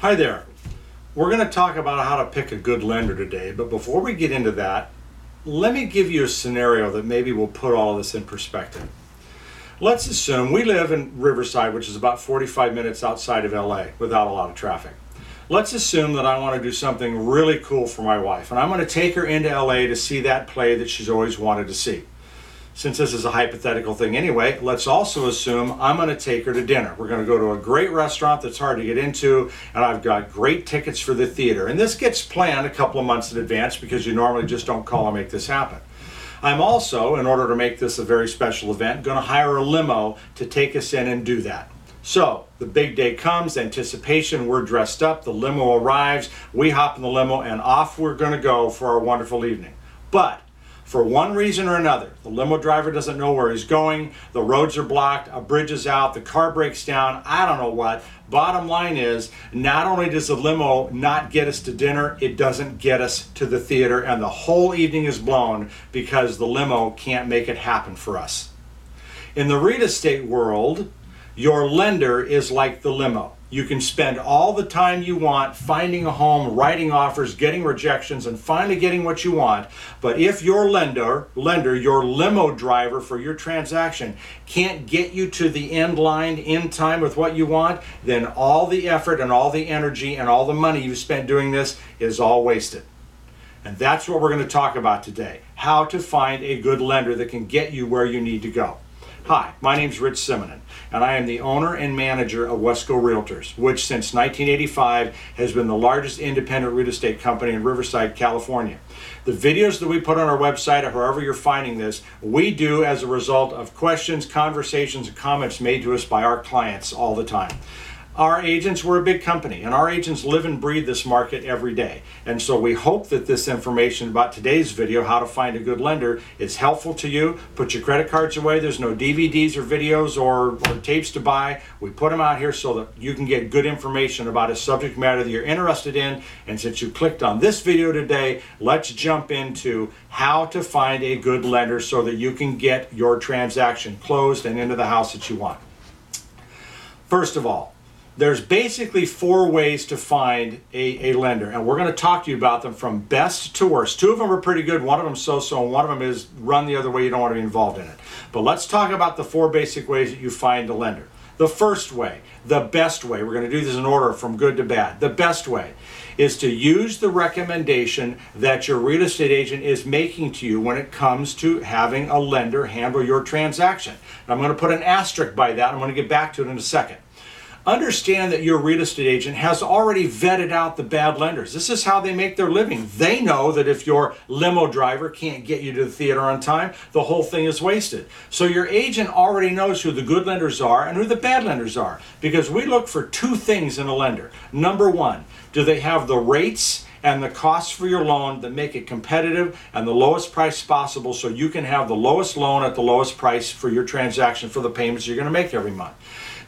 Hi there. We're going to talk about how to pick a good lender today, but before we get into that, let me give you a scenario that maybe will put all of this in perspective. Let's assume we live in Riverside, which is about 45 minutes outside of LA without a lot of traffic. Let's assume that I want to do something really cool for my wife, and I'm going to take her into LA to see that play that she's always wanted to see. Since this is a hypothetical thing anyway, let's also assume I'm going to take her to dinner. We're going to go to a great restaurant that's hard to get into, and I've got great tickets for the theater. And this gets planned a couple of months in advance because you normally just don't call and make this happen. I'm also, in order to make this a very special event, going to hire a limo to take us in and do that. So the big day comes, anticipation, we're dressed up, the limo arrives, we hop in the limo, and off we're going to go for our wonderful evening. But for one reason or another, the limo driver doesn't know where he's going, the roads are blocked, a bridge is out, the car breaks down, I don't know what. Bottom line is, not only does the limo not get us to dinner, it doesn't get us to the theater, and the whole evening is blown because the limo can't make it happen for us. In the real estate world, your lender is like the limo. You can spend all the time you want finding a home, writing offers, getting rejections, and finally getting what you want. But if your lender, your limo driver for your transaction, can't get you to the end line in time with what you want, then all the effort and all the energy and all the money you've spent doing this is all wasted. And that's what we're going to talk about today. How to find a good lender that can get you where you need to go. Hi, my name's Rich Simonin, and I am the owner and manager of Wesco Realtors, which since 1985 has been the largest independent real estate company in Riverside, California. The videos that we put on our website, or wherever you're finding this, we do as a result of questions, conversations, and comments made to us by our clients all the time. Our agents, we're a big company, and our agents live and breathe this market every day. And so we hope that this information about today's video, how to find a good lender, is helpful to you. Put your credit cards away. There's no DVDs or videos or tapes to buy. We put them out here so that you can get good information about a subject matter that you're interested in. And since you clicked on this video today, let's jump into how to find a good lender so that you can get your transaction closed and into the house that you want. First of all, there's basically 4 ways to find a lender, and we're going to talk to you about them from best to worst. 2 of them are pretty good, 1 of them so-so, and 1 of them is run the other way, you don't want to be involved in it. But let's talk about the 4 basic ways that you find a lender. The first way, the best way, we're going to do this in order from good to bad. The best way is to use the recommendation that your real estate agent is making to you when it comes to having a lender handle your transaction. And I'm going to put an asterisk by that. I'm going to get back to it in a second. Understand that your real estate agent has already vetted out the bad lenders. This is how they make their living. They know that if your limo driver can't get you to the theater on time, the whole thing is wasted. So your agent already knows who the good lenders are and who the bad lenders are, because we look for 2 things in a lender. Number 1, do they have the rates and the costs for your loan that make it competitive and the lowest price possible so you can have the lowest loan at the lowest price for your transaction for the payments you're going to make every month.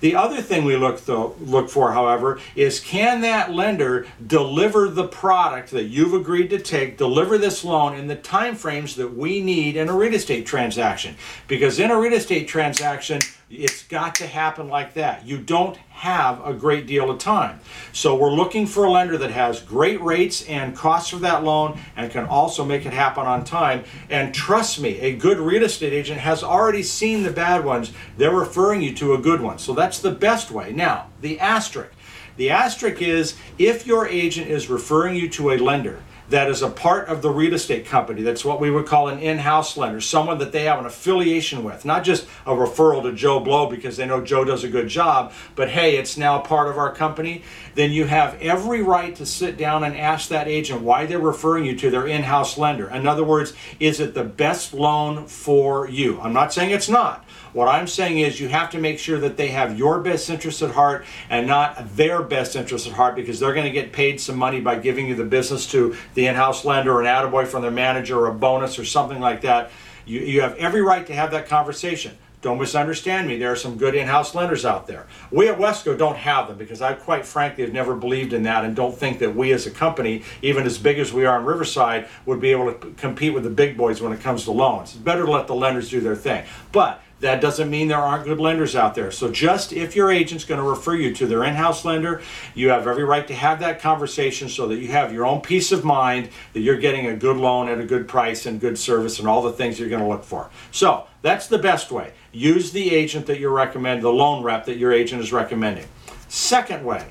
The other thing we look for, however, is can that lender deliver the product that you've agreed to take, deliver this loan in the time frames that we need in a real estate transaction? Because in a real estate transaction, it's got to happen like that. You don't have a great deal of time. So we're looking for a lender that has great rates and costs for that loan and can also make it happen on time. And trust me, a good real estate agent has already seen the bad ones. They're referring you to a good one. So that's the best way. Now, the asterisk. The asterisk is if your agent is referring you to a lender that is a part of the real estate company, that's what we would call an in-house lender, someone that they have an affiliation with, not just a referral to Joe Blow because they know Joe does a good job, but hey, it's now part of our company, then you have every right to sit down and ask that agent why they're referring you to their in-house lender. In other words, is it the best loan for you? I'm not saying it's not. What I'm saying is you have to make sure that they have your best interest at heart and not their best interest at heart, because they're going to get paid some money by giving you the business to the in-house lender or an attaboy from their manager or a bonus or something like that. You have every right to have that conversation. Don't misunderstand me. There are some good in-house lenders out there. We at Wesco don't have them because I quite frankly have never believed in that and don't think that we as a company, even as big as we are in Riverside, would be able to compete with the big boys when it comes to loans. It's better to let the lenders do their thing. But That doesn't mean there aren't good lenders out there. So just if your agent's going to refer you to their in-house lender, you have every right to have that conversation so that you have your own peace of mind that you're getting a good loan at a good price and good service and all the things you're going to look for. So that's the best way. Use the agent that you recommend, the loan rep that your agent is recommending. Second way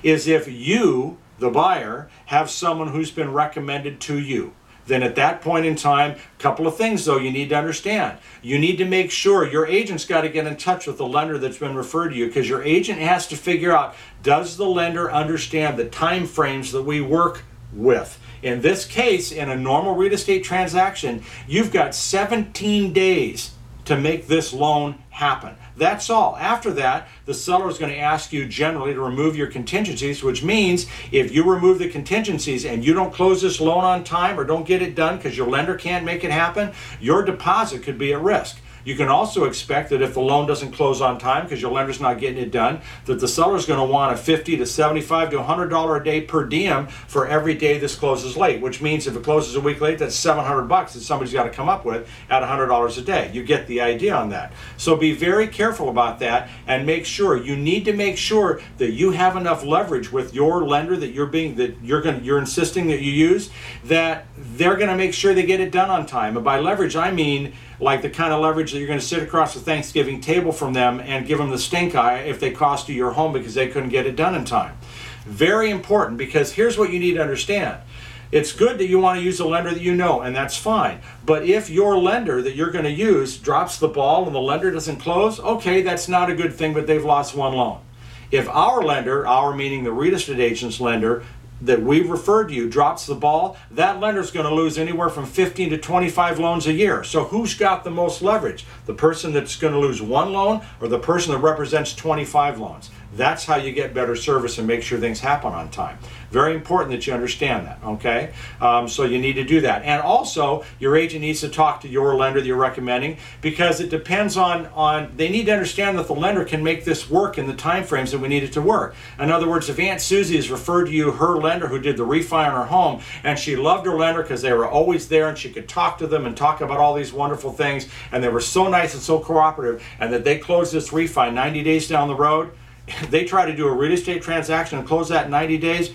is if you, the buyer, have someone who's been recommended to you. Then at that point in time, a couple of things though you need to understand. You need to make sure your agent's got to get in touch with the lender that's been referred to you, because your agent has to figure out, does the lender understand the time frames that we work with? In this case, in a normal real estate transaction, you've got 17 days to make this loan happen. That's all. After that, the seller is going to ask you generally to remove your contingencies, which means if you remove the contingencies and you don't close this loan on time or don't get it done because your lender can't make it happen, your deposit could be at risk. You can also expect that if the loan doesn't close on time because your lender's not getting it done, that the seller's going to want a $50 to $75 to $100 a day per diem for every day this closes late, which means if it closes a week late, that's $700 that somebody's got to come up with at $100 a day. You get the idea on that. So be very careful about that and make sure, you need to make sure that you have enough leverage with your lender that you're insisting that you use, that they're going to make sure they get it done on time. And by leverage, I mean like the kind of leverage that you're going to sit across the Thanksgiving table from them and give them the stink eye if they cost you your home because they couldn't get it done in time. Very important, because here's what you need to understand. It's good that you want to use a lender that you know, and that's fine. But if your lender that you're going to use drops the ball and the lender doesn't close, okay, that's not a good thing, but they've lost one loan. If our lender, our meaning the real estate agent's lender, that we've referred to you drops the ball, that lender's going to lose anywhere from 15 to 25 loans a year. So who's got the most leverage? The person that's going to lose one loan or the person that represents 25 loans? That's how you get better service and make sure things happen on time. Very important that you understand that, okay? So you need to do that. And also, your agent needs to talk to your lender that you're recommending, because it depends on they need to understand that the lender can make this work in the time frames that we need it to work. In other words, if Aunt Susie has referred to you her lender who did the refi on her home, and she loved her lender because they were always there and she could talk to them and talk about all these wonderful things, and they were so nice and so cooperative, and that they closed this refi 90 days down the road, they try to do a real estate transaction and close that in 90 days,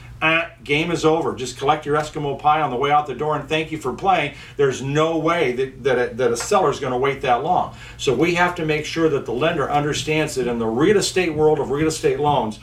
game is over. Just collect your Eskimo pie on the way out the door and thank you for playing. There's no way that a seller is going to wait that long. So we have to make sure that the lender understands that in the real estate world of real estate loans,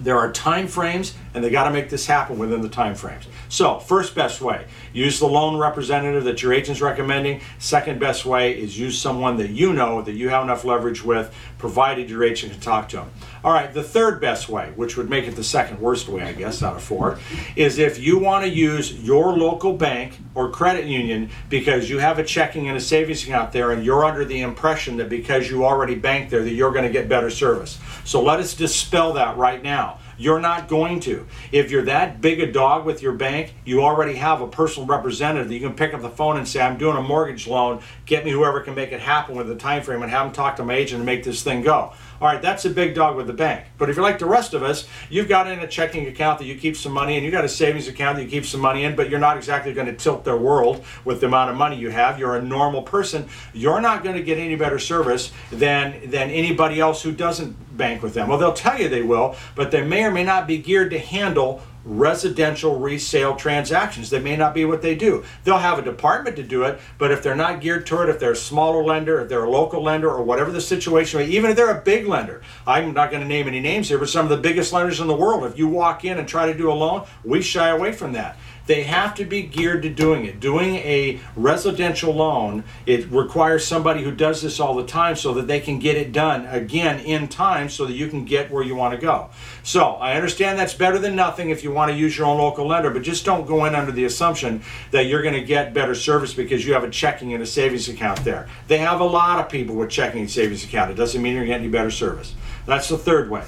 there are time frames, and they got to make this happen within the time frames. So, first best way, use the loan representative that your agent's recommending. Second best way is use someone that you know that you have enough leverage with, provided your agent can talk to them. All right, the third best way, which would make it the second worst way, I guess, out of four, is if you want to use your local bank or credit union because you have a checking and a savings account there, and you're under the impression that because you already bank there that you're going to get better service. So let us dispel that right now. You're not going to. If you're that big a dog with your bank, you already have a personal representative that you can pick up the phone and say, I'm doing a mortgage loan, get me whoever can make it happen with the time frame, and have them talk to my agent and make this thing go. All right, that's a big dog with the bank. But if you're like the rest of us, you've got in a checking account that you keep some money in, you've got a savings account that you keep some money in, but you're not exactly going to tilt their world with the amount of money you have. You're a normal person. You're not going to get any better service than anybody else who doesn't bank with them. Well, they'll tell you they will, but they may or may not be geared to handle residential resale transactions. They may not be what they do. They'll have a department to do it, but if they're not geared to it, if they're a smaller lender, if they're a local lender, or whatever the situation, even if they're a big lender, I'm not going to name any names here, but some of the biggest lenders in the world, if you walk in and try to do a loan, we shy away from that. They have to be geared to doing it. Doing a residential loan, it requires somebody who does this all the time so that they can get it done, again, in time so that you can get where you want to go. So, I understand that's better than nothing if you want to use your own local lender, but just don't go in under the assumption that you're going to get better service because you have a checking and a savings account there. They have a lot of people with checking and savings account. It doesn't mean you're getting any better service. That's the third way.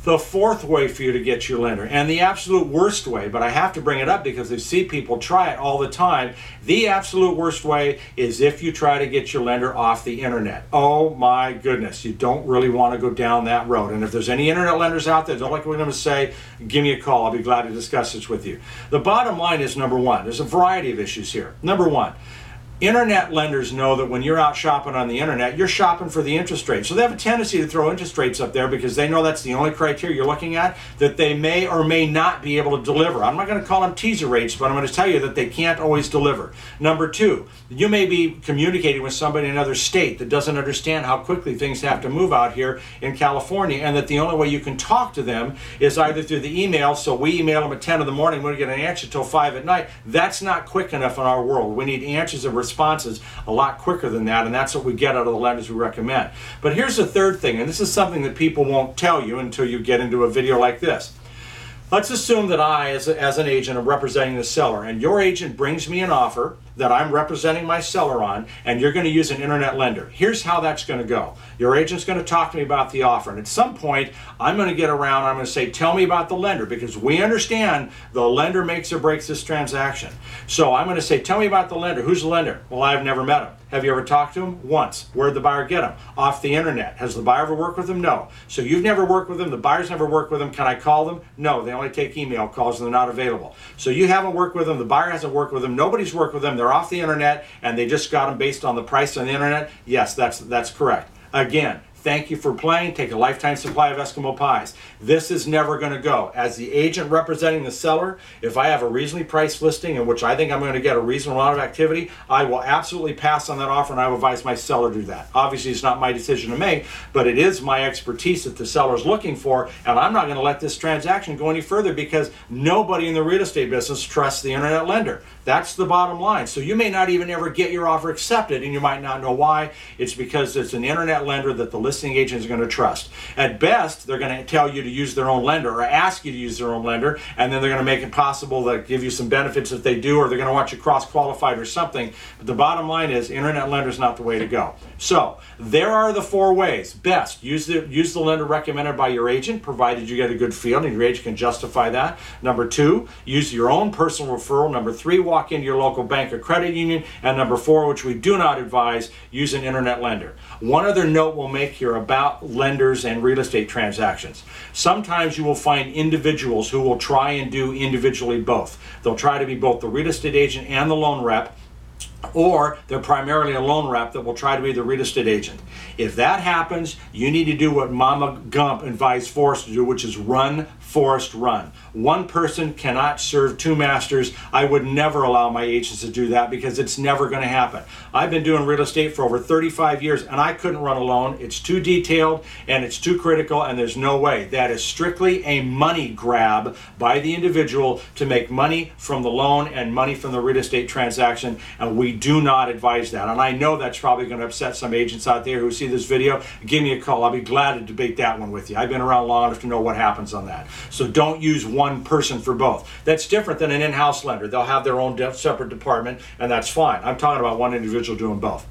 The fourth way for you to get your lender, and the absolute worst way, but I have to bring it up because I see people try it all the time, the absolute worst way is if you try to get your lender off the internet. Oh my goodness, you don't really want to go down that road. And if there's any internet lenders out there, don't like what I'm going to say, give me a call. I'll be glad to discuss this with you. The bottom line is, number one, there's a variety of issues here. Number one, Internet lenders know that when you're out shopping on the internet, you're shopping for the interest rate. So they have a tendency to throw interest rates up there because they know that's the only criteria you're looking at that they may or may not be able to deliver. I'm not going to call them teaser rates, but I'm going to tell you that they can't always deliver. Number two, you may be communicating with somebody in another state that doesn't understand how quickly things have to move out here in California, and that the only way you can talk to them is either through the email. So we email them at 10 in the morning, we don't get an answer till 5 at night. That's not quick enough in our world. We need answers and responses a lot quicker than that, and that's what we get out of the lenders we recommend. But here's the third thing, and this is something that people won't tell you until you get into a video like this. Let's assume that I, as an agent, am representing the seller, and your agent brings me an offer that I'm representing my seller on, and you're going to use an internet lender. Here's how that's going to go. Your agent's going to talk to me about the offer, and at some point, I'm going to get around, I'm going to say, tell me about the lender, because we understand the lender makes or breaks this transaction. So I'm going to say, tell me about the lender. Who's the lender? Well, I've never met him. Have you ever talked to him? Once. Where'd the buyer get him? Off the internet. Has the buyer ever worked with him? No. So you've never worked with them, the buyer's never worked with them. Can I call them? No, they only take email calls and they're not available. So you haven't worked with them, the buyer hasn't worked with them, nobody's worked with them, they're off the internet, and they just got them based on the price on the internet? Yes, that's correct. Again, thank you for playing. Take a lifetime supply of Eskimo pies. This is never going to go. As the agent representing the seller, if I have a reasonably priced listing in which I think I'm going to get a reasonable amount of activity, I will absolutely pass on that offer, and I will advise my seller to do that. Obviously, it's not my decision to make, but it is my expertise that the seller is looking for, and I'm not going to let this transaction go any further because nobody in the real estate business trusts the internet lender. That's the bottom line. So you may not even ever get your offer accepted, and you might not know why. It's because it's an internet lender that the listing agent is going to trust. At best, they're going to tell you to use their own lender or ask you to use their own lender, and then they're going to make it possible to give you some benefits if they do, or they're going to want you cross-qualified or something. But the bottom line is internet lender is not the way to go. So there are the 4 ways. Best, use the lender recommended by your agent, provided you get a good feel and your agent can justify that. Number 2, use your own personal referral. Number 3, walk into your local bank or credit union. And number 4, which we do not advise, use an internet lender. One other note we'll make here about lenders and real estate transactions. Sometimes you will find individuals who will try and do individually both. They'll try to be both the real estate agent and the loan rep, or they're primarily a loan rep that will try to be the real estate agent. If that happens, you need to do what Mama Gump advised Forrest to do, which is run, Forrest, run. One person cannot serve 2 masters. I would never allow my agents to do that because it's never going to happen. I've been doing real estate for over 35 years and I couldn't run alone. It's too detailed and it's too critical, and there's no way. That is strictly a money grab by the individual to make money from the loan and money from the real estate transaction, and we do not advise that. And I know that's probably going to upset some agents out there who see this video. Give me a call. I'll be glad to debate that one with you. I've been around long enough to know what happens on that. So don't use one person for both. That's different than an in-house lender. They'll have their own separate department, and that's fine. I'm talking about one individual doing both.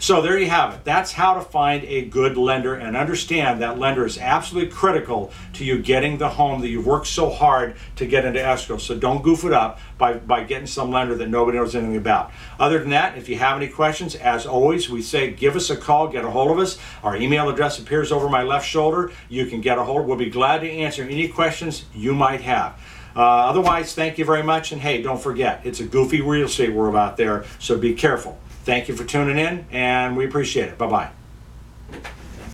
So there you have it. That's how to find a good lender, and understand that lender is absolutely critical to you getting the home that you've worked so hard to get into escrow. So don't goof it up by getting some lender that nobody knows anything about. Other than that, if you have any questions, as always, we say give us a call, get a hold of us. Our email address appears over my left shoulder. You can get a hold. We'll be glad to answer any questions you might have. Otherwise, thank you very much. And hey, don't forget, it's a goofy real estate world out there, so be careful. Thank you for tuning in, and we appreciate it. Bye-bye.